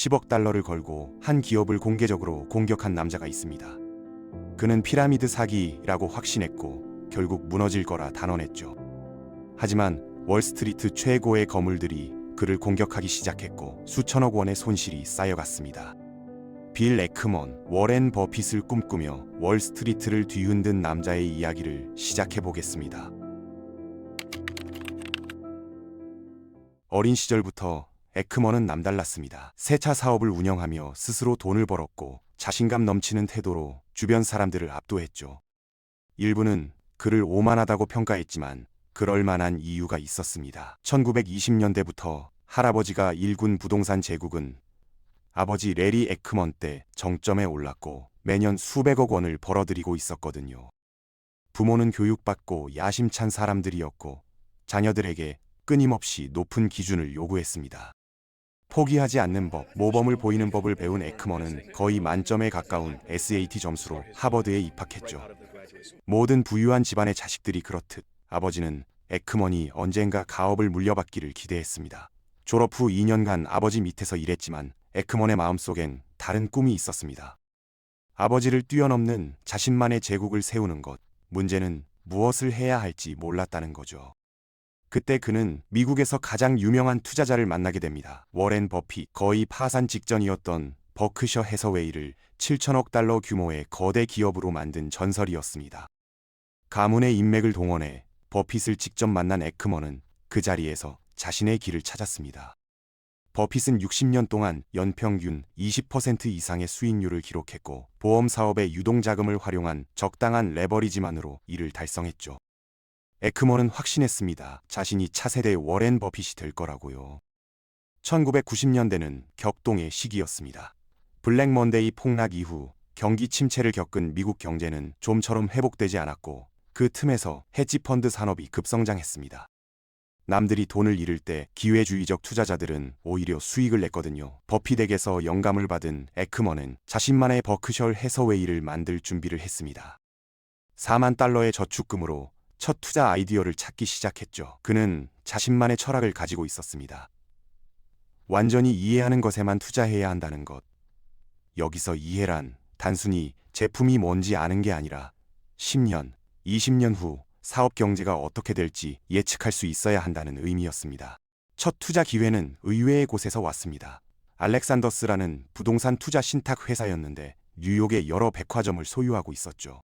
10억 달러를 걸고 한 기업을 공개적으로 공격한 남자가 있습니다. 그는 피라미드 사기라고 확신했고 결국 무너질 거라 단언했죠. 하지만 월스트리트 최고의 거물들이 그를 공격하기 시작했고 수천억 원의 손실이 쌓여갔습니다. 빌 에크먼, 워렌 버핏을 꿈꾸며 월스트리트를 뒤흔든 남자의 이야기를 시작해 보겠습니다. 어린 시절부터 에크먼은 남달랐습니다. 세차 사업을 운영하며 스스로 돈을 벌었고 자신감 넘치는 태도로 주변 사람들을 압도했죠. 일부는 그를 오만하다고 평가했지만 그럴 만한 이유가 있었습니다. 1920년대부터 할아버지가 일군 부동산 제국은 아버지 레리 에크먼 때 정점에 올랐고 매년 수백억 원을 벌어들이고 있었거든요. 부모는 교육받고 야심찬 사람들이었고 자녀들에게 끊임없이 높은 기준을 요구했습니다. 포기하지 않는 법, 모범을 보이는 법을 배운 에크먼은 거의 만점에 가까운 SAT 점수로 하버드에 입학했죠. 모든 부유한 집안의 자식들이 그렇듯 아버지는 에크먼이 언젠가 가업을 물려받기를 기대했습니다. 졸업 후 2년간 아버지 밑에서 일했지만 에크먼의 마음속엔 다른 꿈이 있었습니다. 아버지를 뛰어넘는 자신만의 제국을 세우는 것, 문제는 무엇을 해야 할지 몰랐다는 거죠. 그때 그는 미국에서 가장 유명한 투자자를 만나게 됩니다. 워렌 버핏, 거의 파산 직전이었던 버크셔 해서웨이를 7천억 달러 규모의 거대 기업으로 만든 전설이었습니다. 가문의 인맥을 동원해 버핏을 직접 만난 에크먼은 그 자리에서 자신의 길을 찾았습니다. 버핏은 60년 동안 연평균 20% 이상의 수익률을 기록했고 보험 사업의 유동자금을 활용한 적당한 레버리지만으로 이를 달성했죠. 에크먼은 확신했습니다. 자신이 차세대 워렌 버핏이 될 거라고요. 1990년대는 격동의 시기였습니다. 블랙 먼데이 폭락 이후 경기 침체를 겪은 미국 경제는 좀처럼 회복되지 않았고 그 틈에서 헤지펀드 산업이 급성장했습니다. 남들이 돈을 잃을 때 기회주의적 투자자들은 오히려 수익을 냈거든요. 버핏에게서 영감을 받은 에크먼은 자신만의 버크셔 해서웨이를 만들 준비를 했습니다. 4만 달러의 저축금으로 첫 투자 아이디어를 찾기 시작했죠. 그는 자신만의 철학을 가지고 있었습니다. 완전히 이해하는 것에만 투자해야 한다는 것. 여기서 이해란 단순히 제품이 뭔지 아는 게 아니라 10년, 20년 후 사업 경제가 어떻게 될지 예측할 수 있어야 한다는 의미였습니다. 첫 투자 기회는 의외의 곳에서 왔습니다. 알렉산더스라는 부동산 투자 신탁 회사였는데 뉴욕의 여러 백화점을 소유하고 있었죠.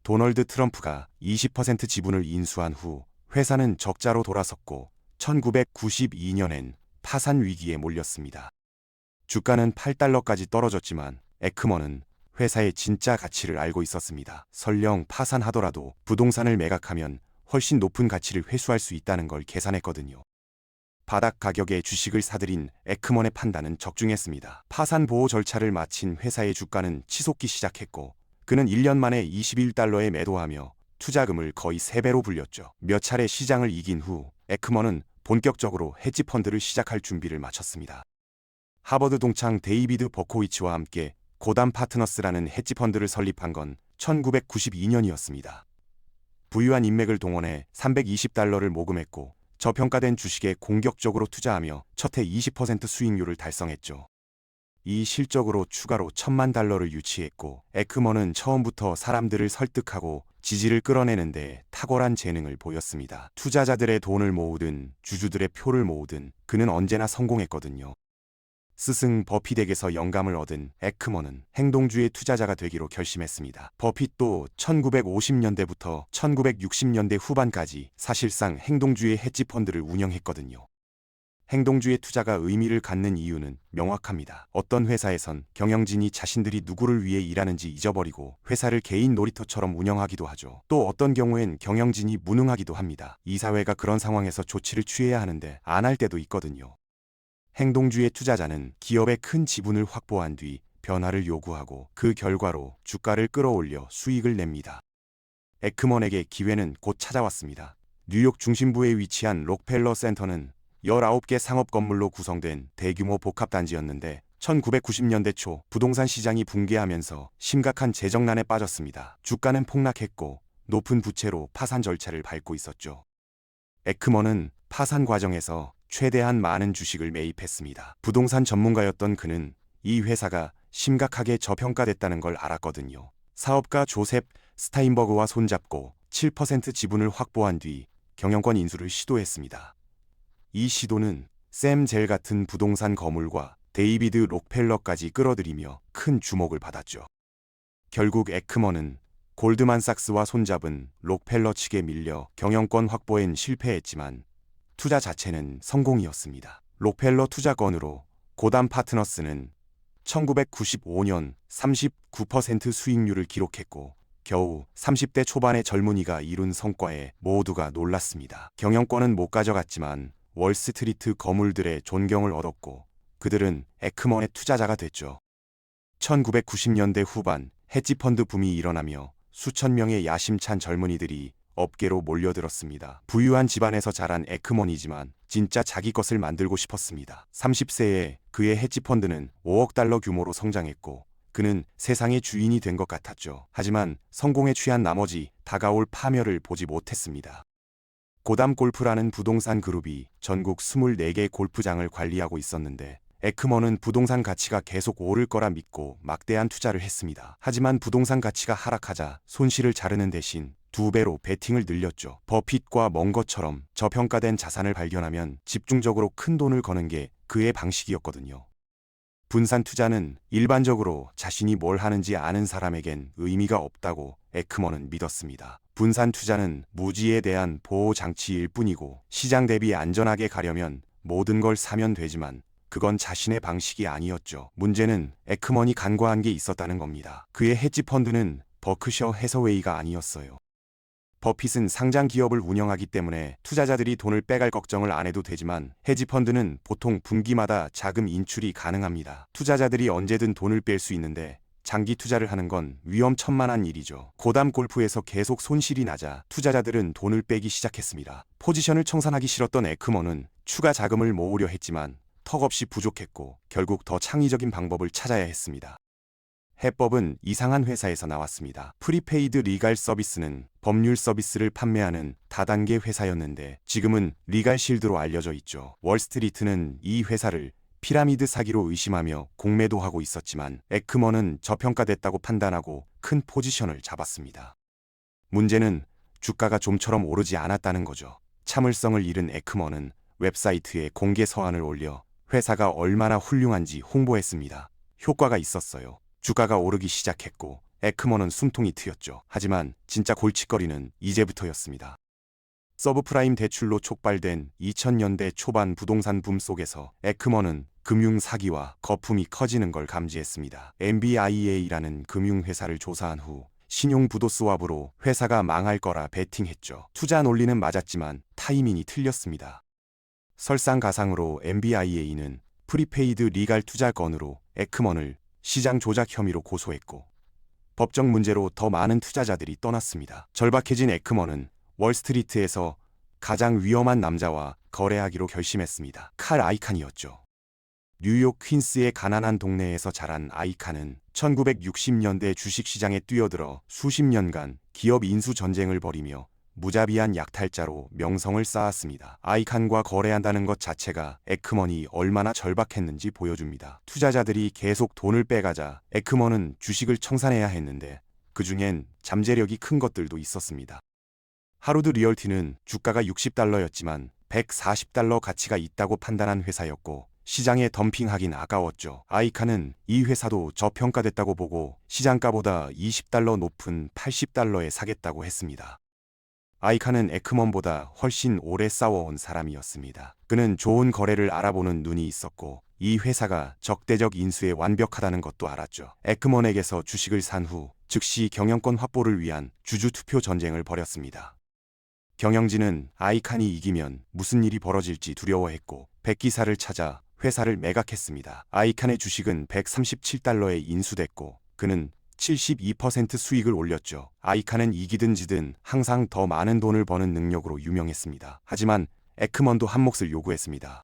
도널드 트럼프가 20% 지분을 인수한 후 회사는 적자로 돌아섰고 1992년엔 파산 위기에 몰렸습니다. 주가는 8달러까지 떨어졌지만 에크먼은 회사의 진짜 가치를 알고 있었습니다. 설령 파산하더라도 부동산을 매각하면 훨씬 높은 가치를 회수할 수 있다는 걸 계산했거든요. 바닥 가격에 주식을 사들인 에크먼의 판단은 적중했습니다. 파산 보호 절차를 마친 회사의 주가는 치솟기 시작했고 그는 1년 만에 21달러에 매도하며 투자금을 거의 3배로 불렸죠. 몇 차례 시장을 이긴 후 에크먼은 본격적으로 헤지펀드를 시작할 준비를 마쳤습니다. 하버드 동창 데이비드 버코위치와 함께 고담 파트너스라는 헤지펀드를 설립한 건 1992년이었습니다. 부유한 인맥을 동원해 320달러를 모금했고 저평가된 주식에 공격적으로 투자하며 첫해 20% 수익률을 달성했죠. 이 실적으로 추가로 1,000만 달러를 유치했고 에크먼은 처음부터 사람들을 설득하고 지지를 끌어내는 데 탁월한 재능을 보였습니다. 투자자들의 돈을 모으든 주주들의 표를 모으든 그는 언제나 성공했거든요. 스승 버핏에게서 영감을 얻은 에크먼은 행동주의 투자자가 되기로 결심했습니다. 버핏도 1950년대부터 1960년대 후반까지 사실상 행동주의 헤지펀드를 운영했거든요. 행동주의 투자가 의미를 갖는 이유는 명확합니다. 어떤 회사에선 경영진이 자신들이 누구를 위해 일하는지 잊어버리고 회사를 개인 놀이터처럼 운영하기도 하죠. 또 어떤 경우엔 경영진이 무능하기도 합니다. 이 사회가 그런 상황에서 조치를 취해야 하는데 안 할 때도 있거든요. 행동주의 투자자는 기업의 큰 지분을 확보한 뒤 변화를 요구하고 그 결과로 주가를 끌어올려 수익을 냅니다. 에크먼에게 기회는 곧 찾아왔습니다. 뉴욕 중심부에 위치한 록펠러 센터는 19개 상업 건물로 구성된 대규모 복합단지였는데 1990년대 초 부동산 시장이 붕괴하면서 심각한 재정난에 빠졌습니다. 주가는 폭락했고 높은 부채로 파산 절차를 밟고 있었죠. 에크먼은 파산 과정에서 최대한 많은 주식을 매입했습니다. 부동산 전문가였던 그는 이 회사가 심각하게 저평가됐다는 걸 알았거든요. 사업가 조셉 스타인버그와 손잡고 7% 지분을 확보한 뒤 경영권 인수를 시도했습니다. 이 시도는 샘 젤 같은 부동산 거물과 데이비드 록펠러까지 끌어들이며 큰 주목을 받았죠. 결국 에크먼은 골드만삭스와 손잡은 록펠러 측에 밀려 경영권 확보엔 실패했지만 투자 자체는 성공이었습니다. 록펠러 투자건으로 고담 파트너스는 1995년 39% 수익률을 기록했고 겨우 30대 초반의 젊은이가 이룬 성과에 모두가 놀랐습니다. 경영권은 못 가져갔지만 월스트리트 거물들의 존경을 얻었고 그들은 에크먼의 투자자가 됐죠. 1990년대 후반 헤지펀드 붐이 일어나며 수천 명의 야심찬 젊은이들이 업계로 몰려들었습니다. 부유한 집안에서 자란 에크먼이지만 진짜 자기 것을 만들고 싶었습니다. 30세에 그의 헤지펀드는 5억 달러 규모로 성장했고 그는 세상의 주인이 된 것 같았죠. 하지만 성공에 취한 나머지 다가올 파멸을 보지 못했습니다. 고담 골프라는 부동산 그룹이 전국 24개 골프장을 관리하고 있었는데 에크먼은 부동산 가치가 계속 오를 거라 믿고 막대한 투자를 했습니다. 하지만 부동산 가치가 하락하자 손실을 자르는 대신 2배로 베팅을 늘렸죠. 버핏과 먼 것처럼 저평가된 자산을 발견하면 집중적으로 큰 돈을 거는 게 그의 방식이었거든요. 분산 투자는 일반적으로 자신이 뭘 하는지 아는 사람에겐 의미가 없다고 에크먼은 믿었습니다. 분산 투자는 무지에 대한 보호 장치일 뿐이고 시장 대비 안전하게 가려면 모든 걸 사면 되지만 그건 자신의 방식이 아니었죠. 문제는 에크먼이 간과한 게 있었다는 겁니다. 그의 헤지펀드는 버크셔 해서웨이가 아니었어요. 버핏은 상장 기업을 운영하기 때문에 투자자들이 돈을 빼갈 걱정을 안 해도 되지만 헤지펀드는 보통 분기마다 자금 인출이 가능합니다. 투자자들이 언제든 돈을 뺄 수 있는데 장기 투자를 하는 건 위험천만한 일이죠. 고담 골프에서 계속 손실이 나자 투자자들은 돈을 빼기 시작했습니다. 포지션을 청산하기 싫었던 에크먼은 추가 자금을 모으려 했지만 턱없이 부족했고 결국 더 창의적인 방법을 찾아야 했습니다. 해법은 이상한 회사에서 나왔습니다. 프리페이드 리갈 서비스는 법률 서비스를 판매하는 다단계 회사였는데 지금은 리갈 실드로 알려져 있죠. 월스트리트는 이 회사를 피라미드 사기로 의심하며 공매도 하고 있었지만 에크먼은 저평가됐다고 판단하고 큰 포지션을 잡았습니다. 문제는 주가가 좀처럼 오르지 않았다는 거죠. 참을성을 잃은 에크먼은 웹사이트에 공개 서한을 올려 회사가 얼마나 훌륭한지 홍보했습니다. 효과가 있었어요. 주가가 오르기 시작했고 에크먼은 숨통이 트였죠. 하지만 진짜 골칫거리는 이제부터였습니다. 서브프라임 대출로 촉발된 2000년대 초반 부동산 붐 속에서 에크먼은 금융 사기와 거품이 커지는 걸 감지했습니다. MBIA라는 금융회사를 조사한 후 신용부도 스왑으로 회사가 망할 거라 베팅했죠. 투자 논리는 맞았지만 타이밍이 틀렸습니다. 설상가상으로 MBIA는 프리페이드 리갈 투자 건으로 에크먼을 시장 조작 혐의로 고소했고 법적 문제로 더 많은 투자자들이 떠났습니다. 절박해진 에크먼은 월스트리트에서 가장 위험한 남자와 거래하기로 결심했습니다. 칼 아이칸이었죠. 뉴욕 퀸스의 가난한 동네에서 자란 아이칸은 1960년대 주식시장에 뛰어들어 수십 년간 기업 인수 전쟁을 벌이며 무자비한 약탈자로 명성을 쌓았습니다. 아이칸과 거래한다는 것 자체가 에크먼이 얼마나 절박했는지 보여줍니다. 투자자들이 계속 돈을 빼가자 에크먼은 주식을 청산해야 했는데 그중엔 잠재력이 큰 것들도 있었습니다. 하로드 리얼티는 주가가 $60였지만 $140 가치가 있다고 판단한 회사였고 시장에 덤핑하긴 아까웠죠. 아이칸은 이 회사도 저평가됐다고 보고 시장가보다 $20 높은 $80에 사겠다고 했습니다. 아이칸은 에크먼보다 훨씬 오래 싸워온 사람이었습니다. 그는 좋은 거래를 알아보는 눈이 있었고 이 회사가 적대적 인수에 완벽하다는 것도 알았죠. 에크먼에게서 주식을 산 후 즉시 경영권 확보를 위한 주주 투표 전쟁을 벌였습니다. 경영진은 아이칸이 이기면 무슨 일이 벌어질지 두려워했고 백기사를 찾아 회사를 매각했습니다. 아이칸의 주식은 $137에 인수됐고 그는 72% 수익을 올렸죠. 아이칸은 이기든 지든 항상 더 많은 돈을 버는 능력으로 유명했습니다. 하지만 에크먼도 한 몫을 요구했습니다.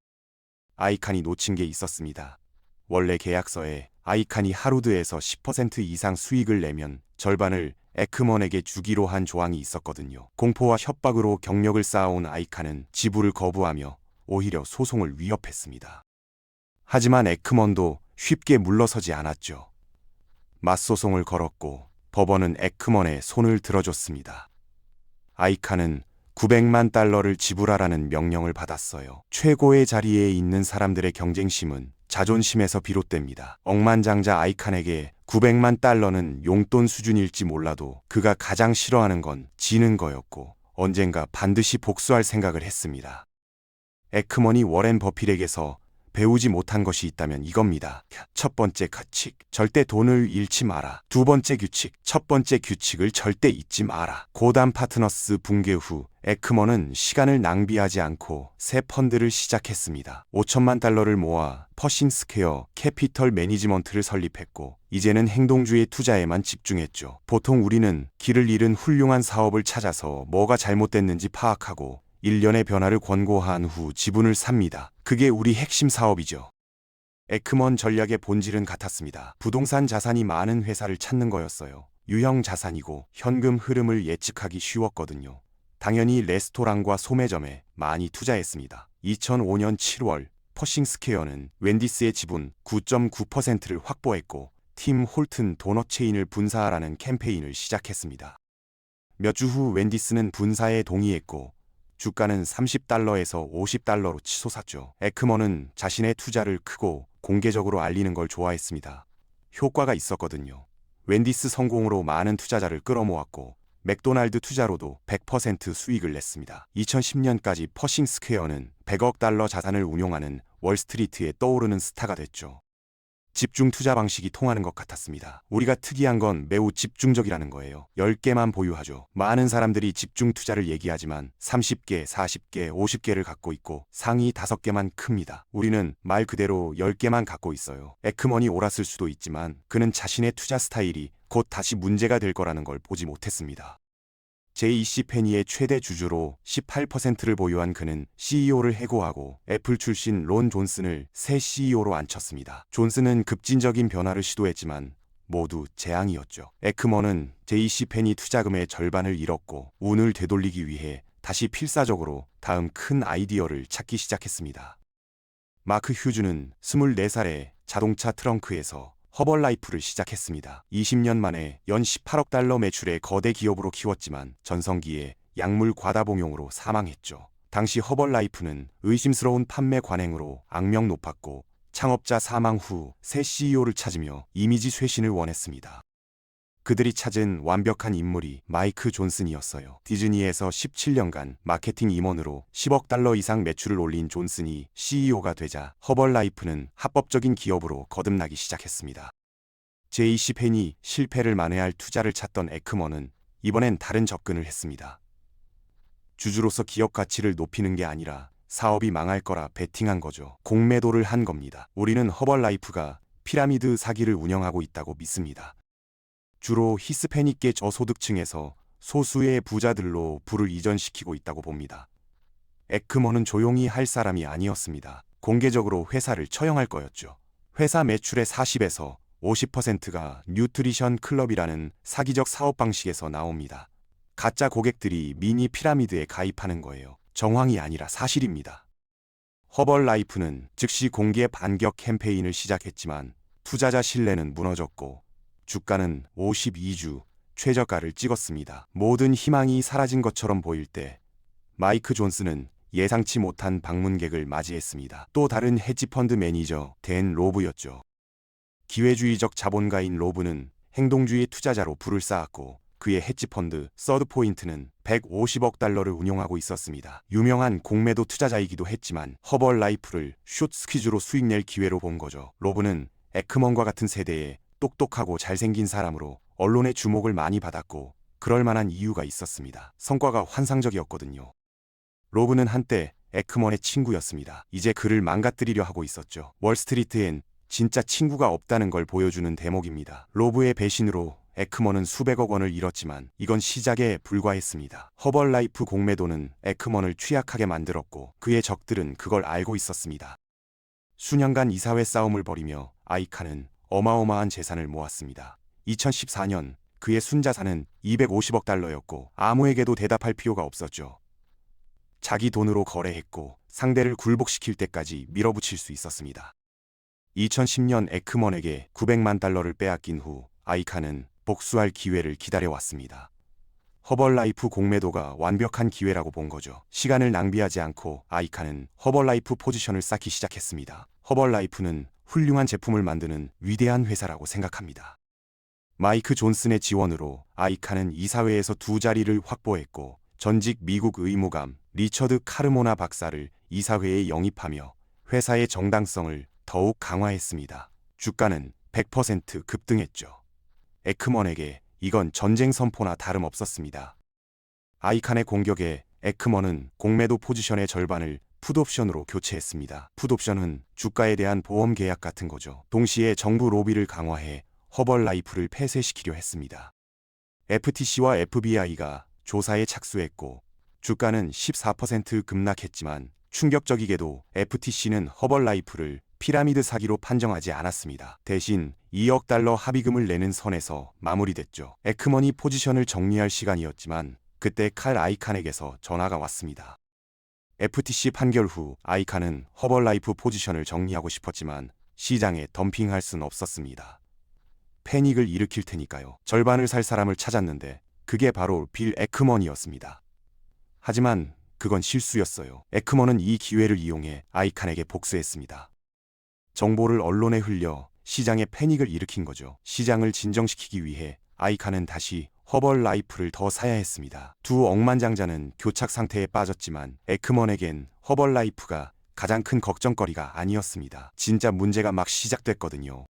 아이칸이 놓친 게 있었습니다. 원래 계약서에 아이칸이 하루드에서 10% 이상 수익을 내면 절반을 에크먼에게 주기로 한 조항이 있었거든요. 공포와 협박으로 경력을 쌓아온 아이칸은 지불을 거부하며 오히려 소송을 위협했습니다. 하지만 에크먼도 쉽게 물러서지 않았죠. 맞소송을 걸었고 법원은 에크먼의 손을 들어줬습니다. 아이칸은 900만 달러를 지불하라는 명령을 받았어요. 최고의 자리에 있는 사람들의 경쟁심은 자존심에서 비롯됩니다. 억만장자 아이칸에게 900만 달러는 용돈 수준일지 몰라도 그가 가장 싫어하는 건 지는 거였고 언젠가 반드시 복수할 생각을 했습니다. 에크먼이 워렌 버핏에게서 배우지 못한 것이 있다면 이겁니다. 첫 번째 규칙, 절대 돈을 잃지 마라. 두 번째 규칙, 첫 번째 규칙을 절대 잊지 마라. 고담 파트너스 붕괴 후 에크먼은 시간을 낭비하지 않고 새 펀드를 시작했습니다. 5천만 달러를 모아 퍼싱 스퀘어 캐피털 매니지먼트를 설립했고 이제는 행동주의 투자에만 집중했죠. 보통 우리는 길을 잃은 훌륭한 사업을 찾아서 뭐가 잘못됐는지 파악하고 일련의 변화를 권고한 후 지분을 삽니다. 그게 우리 핵심 사업이죠. 에크먼 전략의 본질은 같았습니다. 부동산 자산이 많은 회사를 찾는 거였어요. 유형 자산이고 현금 흐름을 예측하기 쉬웠거든요. 당연히 레스토랑과 소매점에 많이 투자했습니다. 2005년 7월 퍼싱 스퀘어는 웬디스의 지분 9.9%를 확보했고 팀 홀튼 도넛 체인을 분사하라는 캠페인을 시작했습니다. 몇 주 후 웬디스는 분사에 동의했고 주가는 30달러에서 50달러로 치솟았죠. 에크먼은 자신의 투자를 크고 공개적으로 알리는 걸 좋아했습니다. 효과가 있었거든요. 웬디스 성공으로 많은 투자자를 끌어모았고 맥도날드 투자로도 100% 수익을 냈습니다. 2010년까지 퍼싱 스퀘어는 100억 달러 자산을 운용하는 월스트리트에 떠오르는 스타가 됐죠. 집중 투자 방식이 통하는 것 같았습니다. 우리가 특이한 건 매우 집중적이라는 거예요. 10개만 보유하죠. 많은 사람들이 집중 투자를 얘기하지만 30개, 40개, 50개를 갖고 있고 상위 5개만 큽니다. 우리는 말 그대로 10개만 갖고 있어요. 에크먼이 옳았을 수도 있지만 그는 자신의 투자 스타일이 곧 다시 문제가 될 거라는 걸 보지 못했습니다. JC 페니의 최대 주주로 18%를 보유한 그는 CEO를 해고하고 애플 출신 론 존슨을 새 CEO로 앉혔습니다. 존슨은 급진적인 변화를 시도했지만 모두 재앙이었죠. 에크먼은 JC 페니 투자금의 절반을 잃었고 운을 되돌리기 위해 다시 필사적으로 다음 큰 아이디어를 찾기 시작했습니다. 마크 휴즈는 24살에 자동차 트렁크에서 허벌라이프를 시작했습니다. 20년 만에 연 18억 달러 매출의 거대 기업으로 키웠지만 전성기에 약물 과다봉용으로 사망했죠. 당시 허벌라이프는 의심스러운 판매 관행으로 악명 높았고 창업자 사망 후 새 CEO를 찾으며 이미지 쇄신을 원했습니다. 그들이 찾은 완벽한 인물이 마이크 존슨이었어요. 디즈니에서 17년간 마케팅 임원으로 10억 달러 이상 매출을 올린 존슨이 CEO가 되자 허벌라이프는 합법적인 기업으로 거듭나기 시작했습니다. JC 페니 실패를 만회할 투자를 찾던 에크먼은 이번엔 다른 접근을 했습니다. 주주로서 기업 가치를 높이는 게 아니라 사업이 망할 거라 베팅한 거죠. 공매도를 한 겁니다. 우리는 허벌라이프가 피라미드 사기를 운영하고 있다고 믿습니다. 주로 히스패닉계 저소득층에서 소수의 부자들로 부를 이전시키고 있다고 봅니다. 에크먼은 조용히 할 사람이 아니었습니다. 공개적으로 회사를 처형할 거였죠. 회사 매출의 40에서 50%가 뉴트리션 클럽이라는 사기적 사업 방식에서 나옵니다. 가짜 고객들이 미니 피라미드에 가입하는 거예요. 정황이 아니라 사실입니다. 허벌라이프는 즉시 공개 반격 캠페인을 시작했지만 투자자 신뢰는 무너졌고 주가는 52주 최저가를 찍었습니다. 모든 희망이 사라진 것처럼 보일 때 마이크 존슨은 예상치 못한 방문객을 맞이했습니다. 또 다른 헤지펀드 매니저 댄 로브였죠. 기회주의적 자본가인 로브는 행동주의 투자자로 부를 쌓았고 그의 헤지펀드 서드포인트는 150억 달러를 운용하고 있었습니다. 유명한 공매도 투자자이기도 했지만 허벌라이프를 숏 스퀴즈로 수익 낼 기회로 본 거죠. 로브는 에크먼과 같은 세대에 똑똑하고 잘생긴 사람으로 언론의 주목을 많이 받았고 그럴 만한 이유가 있었습니다. 성과가 환상적이었거든요. 로브는 한때 에크먼의 친구였습니다. 이제 그를 망가뜨리려 하고 있었죠. 월스트리트엔 진짜 친구가 없다는 걸 보여주는 대목입니다. 로브의 배신으로 에크먼은 수백억 원을 잃었지만 이건 시작에 불과했습니다. 허벌라이프 공매도는 에크먼을 취약하게 만들었고 그의 적들은 그걸 알고 있었습니다. 수년간 이사회 싸움을 벌이며 아이칸은 어마어마한 재산을 모았습니다. 2014년 그의 순자산은 250억 달러였고 아무에게도 대답할 필요가 없었죠. 자기 돈으로 거래했고 상대를 굴복시킬 때까지 밀어붙일 수 있었습니다. 2010년 에크먼에게 900만 달러를 빼앗긴 후 아이칸은 복수할 기회를 기다려왔습니다. 허벌라이프 공매도가 완벽한 기회라고 본 거죠. 시간을 낭비하지 않고 아이칸은 허벌라이프 포지션을 쌓기 시작했습니다. 허벌라이프는 훌륭한 제품을 만드는 위대한 회사라고 생각합니다. 마이크 존슨의 지원으로 아이칸은 이사회에서 2자리를 확보했고 전직 미국 의무감 리처드 카르모나 박사를 이사회에 영입하며 회사의 정당성을 더욱 강화했습니다. 주가는 100% 급등했죠. 에크먼에게 이건 전쟁 선포나 다름없었습니다. 아이칸의 공격에 에크먼은 공매도 포지션의 절반을 풋옵션으로 교체했습니다. 풋옵션은 주가에 대한 보험 계약 같은 거죠. 동시에 정부 로비를 강화해 허벌라이프를 폐쇄시키려 했습니다. FTC와 FBI가 조사에 착수했고 주가는 14% 급락했지만 충격적이게도 FTC는 허벌라이프를 피라미드 사기로 판정하지 않았습니다. 대신 2억 달러 합의금을 내는 선에서 마무리됐죠. 에크먼이 포지션을 정리할 시간이었지만 그때 칼 아이칸에게서 전화가 왔습니다. FTC 판결 후 아이칸은 허벌라이프 포지션을 정리하고 싶었지만 시장에 덤핑할 순 없었습니다. 패닉을 일으킬 테니까요. 절반을 살 사람을 찾았는데 그게 바로 빌 에크먼이었습니다. 하지만 그건 실수였어요. 에크먼은 이 기회를 이용해 아이칸에게 복수했습니다. 정보를 언론에 흘려 시장에 패닉을 일으킨 거죠. 시장을 진정시키기 위해 아이칸은 다시 허벌라이프를 더 사야 했습니다. 두 억만장자는 교착 상태에 빠졌지만 에크먼에겐 허벌라이프가 가장 큰 걱정거리가 아니었습니다. 진짜 문제가 막 시작됐거든요.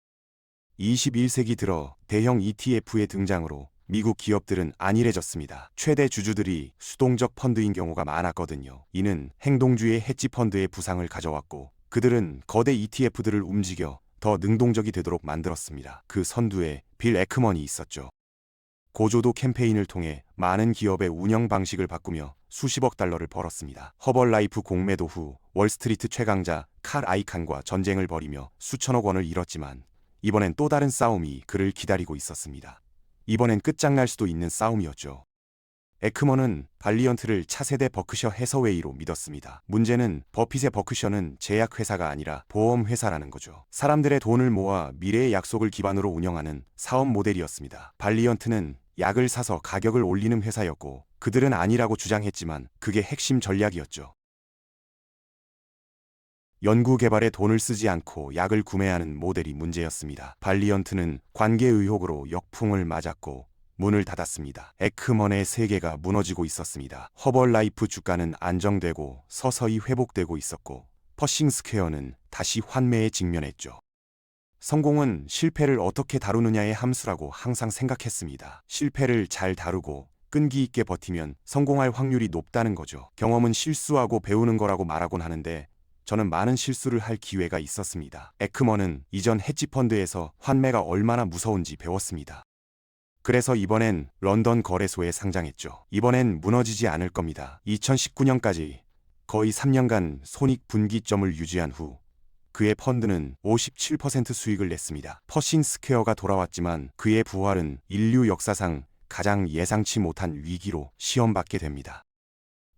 21세기 들어 대형 ETF의 등장으로 미국 기업들은 안일해졌습니다. 최대 주주들이 수동적 펀드인 경우가 많았거든요. 이는 행동주의 헤지 펀드의 부상을 가져왔고 그들은 거대 ETF들을 움직여 더 능동적이 되도록 만들었습니다. 그 선두에 빌 에크먼이 있었죠. 고조도 캠페인을 통해 많은 기업의 운영 방식을 바꾸며 수십억 달러를 벌었습니다. 허벌라이프 공매도 후 월스트리트 최강자 칼 아이칸과 전쟁을 벌이며 수천억 원을 잃었지만 이번엔 또 다른 싸움이 그를 기다리고 있었습니다. 이번엔 끝장날 수도 있는 싸움이었죠. 에크먼은 발리언트를 차세대 버크셔 해서웨이로 믿었습니다. 문제는 버핏의 버크셔는 제약회사가 아니라 보험회사라는 거죠. 사람들의 돈을 모아 미래의 약속을 기반으로 운영하는 사업 모델이었습니다. 발리언트는 약을 사서 가격을 올리는 회사였고 그들은 아니라고 주장했지만 그게 핵심 전략이었죠. 연구개발에 돈을 쓰지 않고 약을 구매하는 모델이 문제였습니다. 발리언트는 관계 의혹으로 역풍을 맞았고 문을 닫았습니다. 에크먼의 세계가 무너지고 있었습니다. 허벌라이프 주가는 안정되고 서서히 회복되고 있었고 퍼싱 스퀘어는 다시 환매에 직면했죠. 성공은 실패를 어떻게 다루느냐의 함수라고 항상 생각했습니다. 실패를 잘 다루고 끈기 있게 버티면 성공할 확률이 높다는 거죠. 경험은 실수하고 배우는 거라고 말하곤 하는데 저는 많은 실수를 할 기회가 있었습니다. 에크먼은 이전 헤지펀드에서 환매가 얼마나 무서운지 배웠습니다. 그래서 이번엔 런던 거래소에 상장했죠. 이번엔 무너지지 않을 겁니다. 2019년까지 거의 3년간 손익분기점을 유지한 후 그의 펀드는 57% 수익을 냈습니다. 퍼싱 스퀘어가 돌아왔지만 그의 부활은 인류 역사상 가장 예상치 못한 위기로 시험받게 됩니다.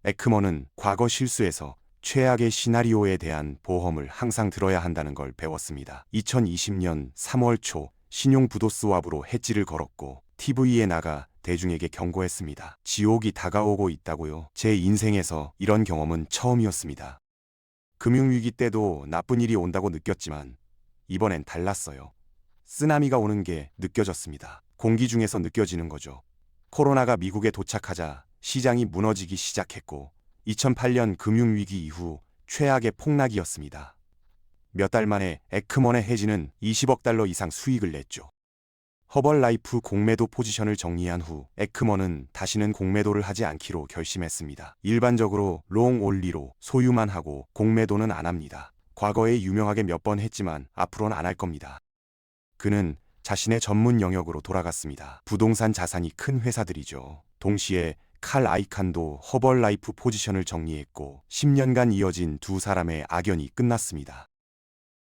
에크먼은 과거 실수에서 최악의 시나리오에 대한 보험을 항상 들어야 한다는 걸 배웠습니다. 2020년 3월 초 신용부도 스왑으로 해지를 걸었고 TV에 나가 대중에게 경고했습니다. 지옥이 다가오고 있다고요. 제 인생에서 이런 경험은 처음이었습니다. 금융위기 때도 나쁜 일이 온다고 느꼈지만 이번엔 달랐어요. 쓰나미가 오는 게 느껴졌습니다. 공기 중에서 느껴지는 거죠. 코로나가 미국에 도착하자 시장이 무너지기 시작했고 2008년 금융위기 이후 최악의 폭락이었습니다. 몇 달 만에 에크먼의 해지는 20억 달러 이상 수익을 냈죠. 허벌라이프 공매도 포지션을 정리한 후 에크먼은 다시는 공매도를 하지 않기로 결심했습니다. 일반적으로 롱 올리로 소유만 하고 공매도는 안 합니다. 과거에 유명하게 몇 번 했지만 앞으로는 안 할 겁니다. 그는 자신의 전문 영역으로 돌아갔습니다. 부동산 자산이 큰 회사들이죠. 동시에 칼 아이칸도 허벌라이프 포지션을 정리했고 10년간 이어진 두 사람의 악연이 끝났습니다.